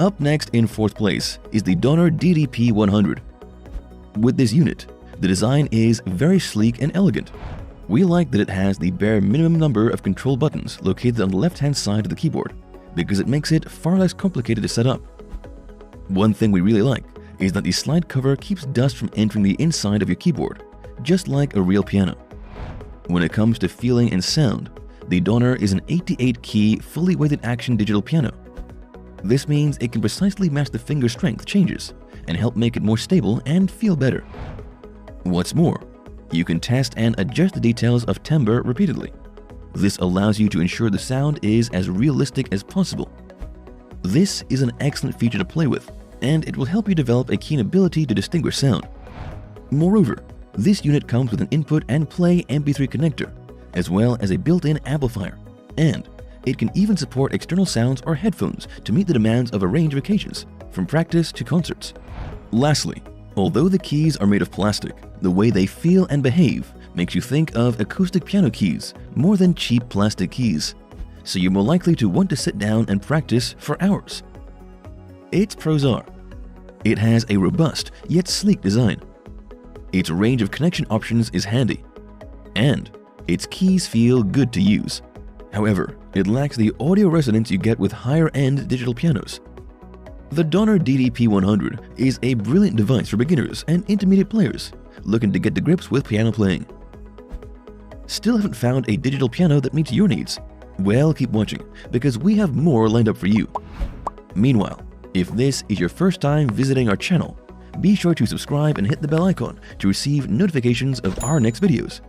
Up next in 4th place is the Donner DDP-100. With this unit, the design is very sleek and elegant. We like that it has the bare minimum number of control buttons located on the left-hand side of the keyboard because it makes it far less complicated to set up. One thing we really like is that the slide cover keeps dust from entering the inside of your keyboard, just like a real piano. When it comes to feeling and sound, the Donner is an 88-key, fully weighted action digital piano. This means it can precisely match the finger strength changes and help make it more stable and feel better. What's more, you can test and adjust the details of timbre repeatedly. This allows you to ensure the sound is as realistic as possible. This is an excellent feature to play with, and it will help you develop a keen ability to distinguish sound. Moreover, this unit comes with an input and play MP3 connector, as well as a built-in amplifier, and it can even support external sounds or headphones to meet the demands of a range of occasions, from practice to concerts. Lastly, although the keys are made of plastic, the way they feel and behave makes you think of acoustic piano keys more than cheap plastic keys, so you're more likely to want to sit down and practice for hours. Its pros are: it has a robust yet sleek design, its range of connection options is handy, and its keys feel good to use. However, it lacks the audio resonance you get with higher-end digital pianos. The Donner DDP-100 is a brilliant device for beginners and intermediate players looking to get to grips with piano playing. Still haven't found a digital piano that meets your needs? Well, keep watching, because we have more lined up for you. Meanwhile, if this is your first time visiting our channel, be sure to subscribe and hit the bell icon to receive notifications of our next videos.